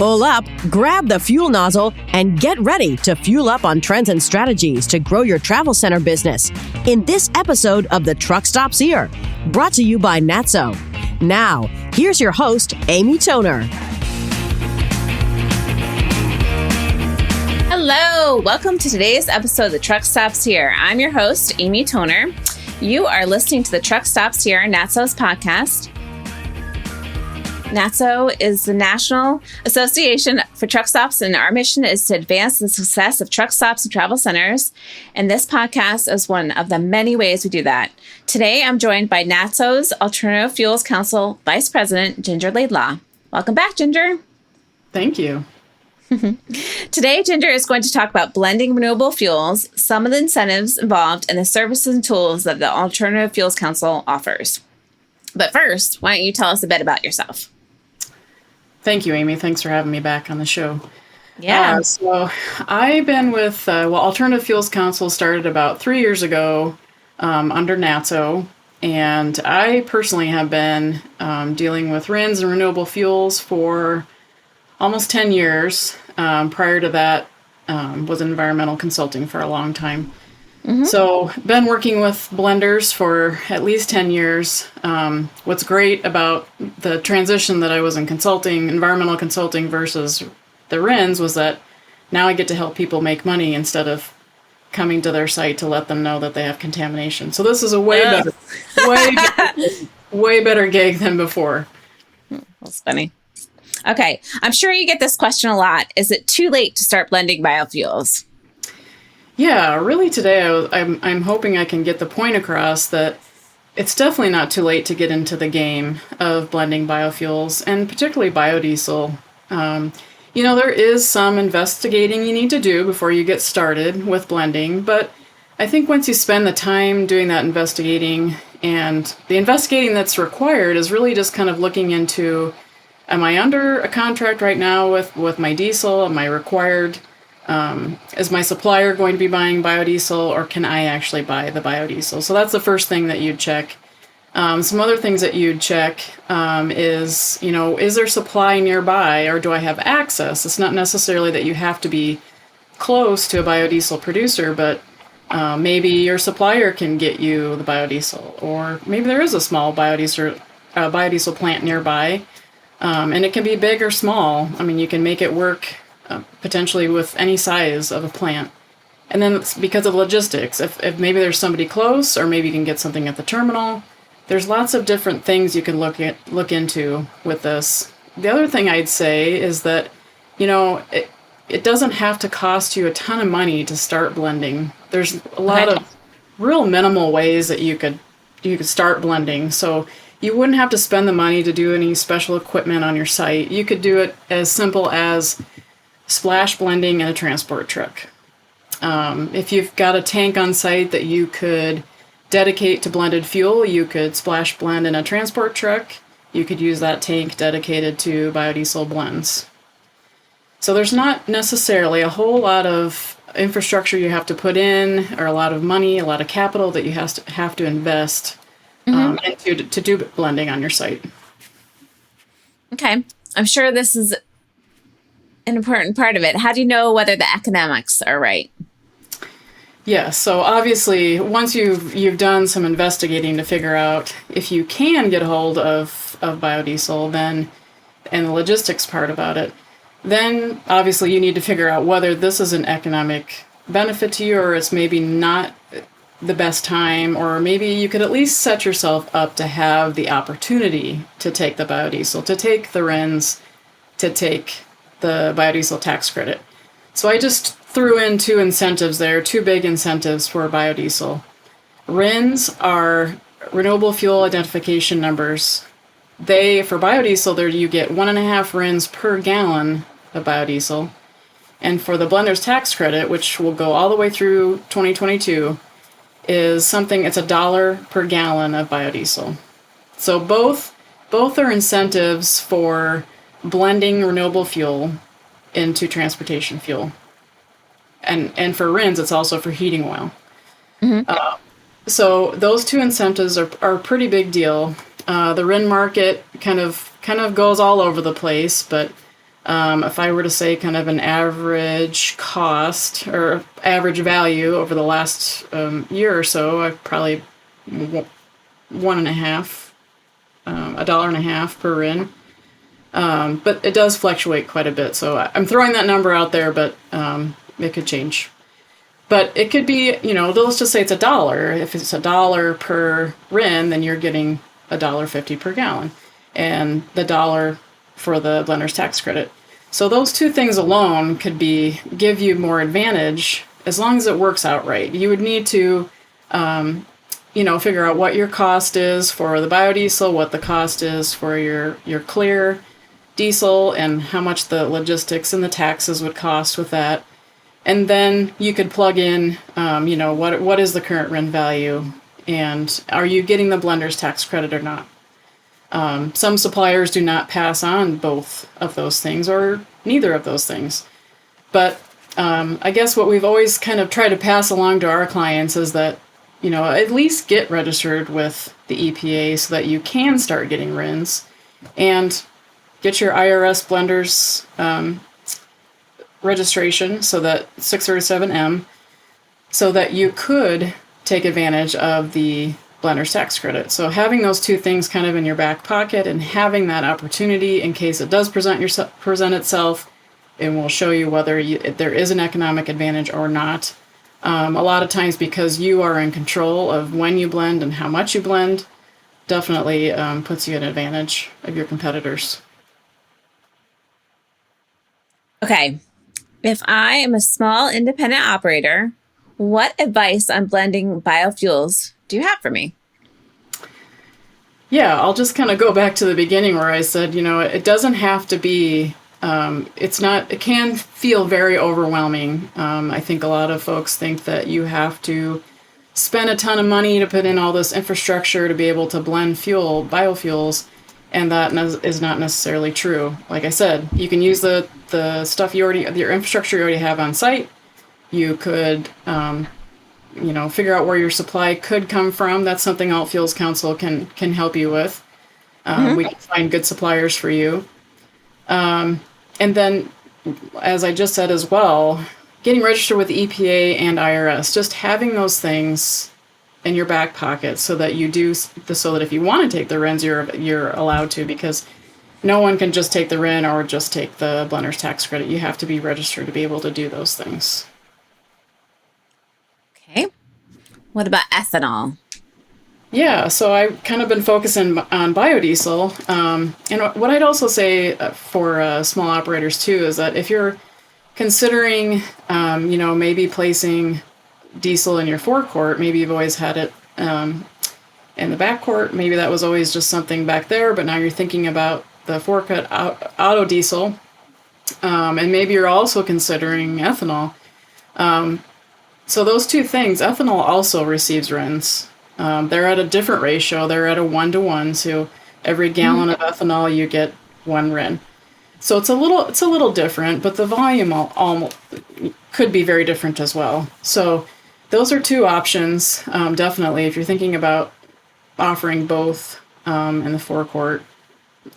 Bull up, grab the fuel nozzle, and get ready to fuel up on trends and strategies to grow your travel center business in this episode of The Truck Stops Here, brought to you by NATSO. Now, here's your host, Amy Toner. Hello, welcome to today's episode of The Truck Stops Here. I'm your host, Amy Toner. You are listening to The Truck Stops Here, NATSO's podcast. NATSO is the National Association for Truck Stops, and our mission is to advance the success of truck stops and travel centers. And this podcast is one of the many ways we do that. Today, I'm joined by NATSO's Alternative Fuels Council Vice President, Ginger Laidlaw. Welcome back, Ginger. Thank you. Today, Ginger is going to talk about blending renewable fuels, some of the incentives involved, and the services and tools that the Alternative Fuels Council offers. But first, why don't you tell us a bit about yourself? Thank you, Amy. Thanks for having me back on the show. Yeah. So I've been with, Alternative Fuels Council started about 3 years ago under NATSO. And I personally have been dealing with RINs and renewable fuels for almost 10 years. Prior to that, was in environmental consulting for a long time. Mm-hmm. So been working with blenders for at least 10 years. What's great about the transition that I was in consulting, environmental consulting versus the RINs, was that now I get to help people make money instead of coming to their site to let them know that they have contamination. So this is a way better gig than before. That's funny. Okay. I'm sure you get this question a lot. Is it too late to start blending biofuels? Yeah, really today I'm hoping I can get the point across that it's definitely not too late to get into the game of blending biofuels, and particularly biodiesel. There is some investigating you need to do before you get started with blending, but I think once you spend the time doing that investigating, and the investigating that's required is really just kind of looking into, am I under a contract right now with my diesel? Am I required? Is my supplier going to be buying biodiesel, or can I actually buy the biodiesel? So that's the first thing that you'd check. Some other things that you'd check is there supply nearby, or do I have access? It's not necessarily that you have to be close to a biodiesel producer, but maybe your supplier can get you the biodiesel, or maybe there is a small biodiesel plant nearby, and it can be big or small. I mean, you can make it work potentially with any size of a plant. And then it's because of logistics. If maybe there's somebody close, or maybe you can get something at the terminal. There's lots of different things you can look into with this. The other thing I'd say is that, it doesn't have to cost you a ton of money to start blending. There's a lot of real minimal ways that you could start blending. So you wouldn't have to spend the money to do any special equipment on your site. You could do it as simple as splash blending in a transport truck. If you've got a tank on site that you could dedicate to blended fuel, you could splash blend in a transport truck. You could use that tank dedicated to biodiesel blends. So there's not necessarily a whole lot of infrastructure you have to put in, or a lot of money, a lot of capital that you have to invest into to do blending on your site. Okay. I'm sure this is an important part of it. How do you know whether the economics are right? Yeah, so obviously, once you've done some investigating to figure out if you can get a hold of biodiesel, then, and the logistics part about it, then obviously you need to figure out whether this is an economic benefit to you, or it's maybe not the best time, or maybe you could at least set yourself up to have the opportunity to take the biodiesel, to take the RINs, to take the biodiesel tax credit. So I just threw in two incentives there, two big incentives for biodiesel. RINs are renewable fuel identification numbers. For biodiesel, you get 1.5 RINs per gallon of biodiesel. And for the blender's tax credit, which will go all the way through 2022, it's $1 per gallon of biodiesel. So both are incentives for blending renewable fuel into transportation fuel. And for RINs, it's also for heating oil. Mm-hmm. So those two incentives are a pretty big deal. The RIN market kind of goes all over the place, but If I were to say kind of an average cost or average value over the last year or so, I probably $1.50 per RIN. But it does fluctuate quite a bit. So I'm throwing that number out there, but it could change. But it could be, let's just say it's $1. If it's $1 per RIN, then you're getting $1.50 per gallon, and the dollar for the blender's tax credit. So those two things alone could give you more advantage as long as it works out right. You would need to, figure out what your cost is for the biodiesel, what the cost is for your clear diesel, and how much the logistics and the taxes would cost with that. And then you could plug in, what is the current RIN value, and are you getting the blender's tax credit or not? Some suppliers do not pass on both of those things or neither of those things. But I guess what we've always kind of tried to pass along to our clients is that, at least get registered with the EPA so that you can start getting RINs, and get your IRS blender's registration, so that 637M, so that you could take advantage of the blender's tax credit. So having those two things kind of in your back pocket and having that opportunity in case it does present itself, and we'll show you whether there is an economic advantage or not. A lot of times, because you are in control of when you blend and how much you blend, definitely puts you at an advantage of your competitors. Okay. If I am a small independent operator, what advice on blending biofuels do you have for me? Yeah, I'll just kind of go back to the beginning where I said, it doesn't have to be, it can feel very overwhelming. I think a lot of folks think that you have to spend a ton of money to put in all this infrastructure to be able to blend biofuels. And that is not necessarily true. Like I said, you can use the stuff your infrastructure you already have on site. You could, figure out where your supply could come from. That's something Alt Fuels Council can help you with. We can find good suppliers for you. And then, as I just said as well, getting registered with the EPA and IRS, just having those things in your back pocket so that so that if you want to take the RINs, you're allowed to, because no one can just take the RIN or just take the blender's tax credit. You have to be registered to be able to do those things. Okay. What about ethanol? Yeah, so I've kind of been focusing on biodiesel. And what I'd also say for small operators too is that if you're considering, maybe placing diesel in your forecourt, maybe you've always had it in the backcourt, maybe that was always just something back there, but now you're thinking about the forecourt auto diesel, and maybe you're also considering ethanol. So those two things, ethanol also receives RINs. They're at a different ratio. They're at a 1-to-1, so every gallon of ethanol you get 1 RIN. So it's a little different, but the volume almost could be very different as well. So those are two options, definitely. If you're thinking about offering both in the forecourt,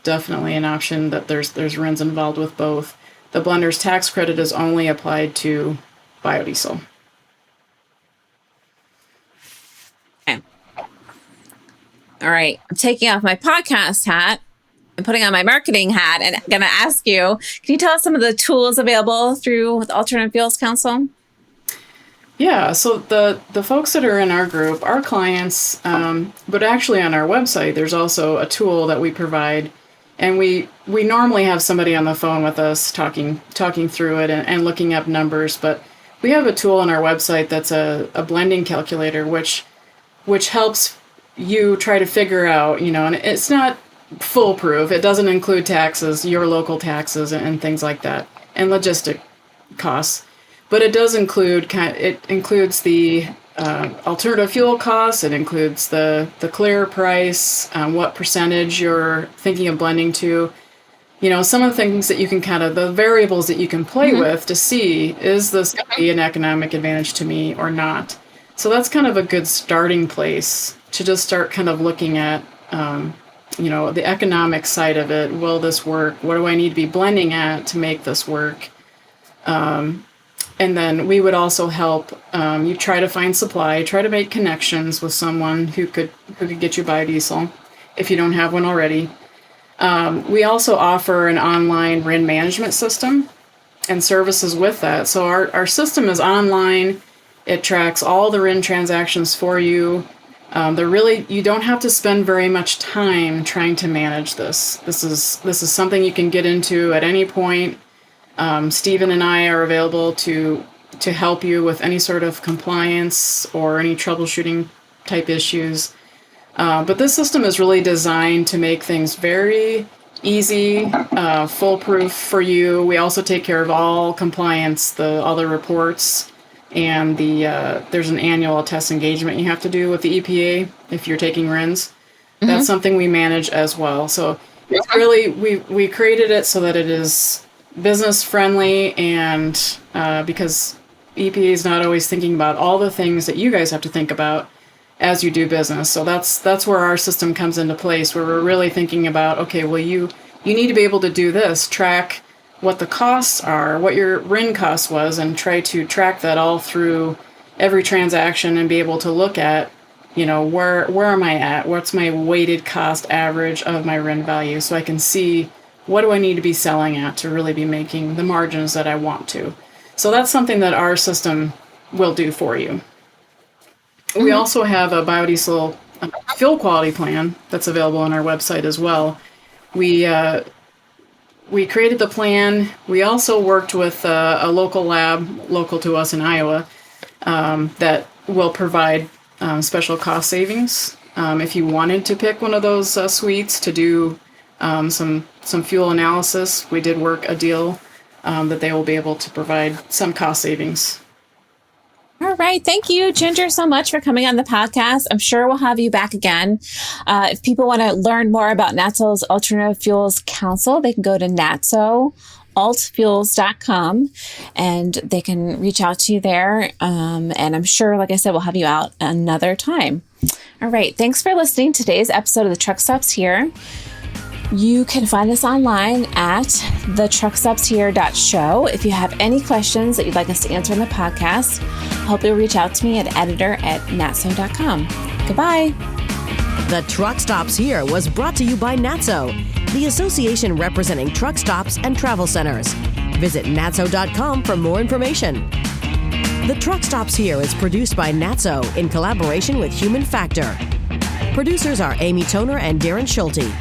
definitely an option that there's RINs involved with both. The blender's tax credit is only applied to biodiesel. Okay. All right. I'm taking off my podcast hat and putting on my marketing hat, and I'm going to ask you, can you tell us some of the tools available through the Alternative Fuels Council? Yeah, so the folks that are in our group, our clients, but actually on our website, there's also a tool that we provide, and we normally have somebody on the phone with us talking through it and looking up numbers, but we have a tool on our website that's a blending calculator, which helps you try to figure out, and it's not foolproof. It doesn't include taxes, your local taxes and things like that, and logistic costs. But it does include the alternative fuel costs. It includes the clear price, what percentage you're thinking of blending to. Some of the things that you can the variables that you can play with to see, is this going to be an economic advantage to me or not? So that's kind of a good starting place to just start kind of looking at the economic side of it. Will this work? What do I need to be blending at to make this work? And then we would also help you try to find supply, try to make connections with someone who could get you biodiesel if you don't have one already. We also offer an online RIN management system and services with that. So our system is online. It tracks all the RIN transactions for you. You don't have to spend very much time trying to manage this. This is something you can get into at any point. Stephen and I are available to help you with any sort of compliance or any troubleshooting type issues. But this system is really designed to make things very easy, foolproof for you. We also take care of all compliance, all the reports, and there's an annual test engagement you have to do with the EPA if you're taking RINs. Mm-hmm. That's something we manage as well. So it's really, we created it so that it is business friendly, and because EPA is not always thinking about all the things that you guys have to think about as you do business. So that's where our system comes into place, where we're really thinking about, okay, well, you need to be able to do this, track what the costs are, what your RIN cost was, and try to track that all through every transaction and be able to look at, where am I at? What's my weighted cost average of my RIN value, so I can see what do I need to be selling at to really be making the margins that I want to. So that's something that our system will do for you. Mm-hmm. We also have a biodiesel fuel quality plan that's available on our website as well. We created the plan. We also worked with a local lab, local to us in Iowa, that will provide special cost savings. If you wanted to pick one of those suites to do some fuel analysis, we did work a deal that they will be able to provide some cost savings. All right. Thank you, Ginger, so much for coming on the podcast. I'm sure we'll have you back again. If people want to learn more about NATSO's Alternative Fuels Council, they can go to natsoaltfuels.com and they can reach out to you there. And I'm sure, like I said, we'll have you out another time. All right. Thanks for listening to today's episode of the Truck Stops Here. You can find us online at thetruckstopshere.show. If you have any questions that you'd like us to answer in the podcast, I hope you'll reach out to me at editor@natso.com. Goodbye. The Truck Stops Here was brought to you by NATSO, the association representing truck stops and travel centers. Visit natso.com for more information. The Truck Stops Here is produced by NATSO in collaboration with Human Factor. Producers are Amy Toner and Darren Schulte.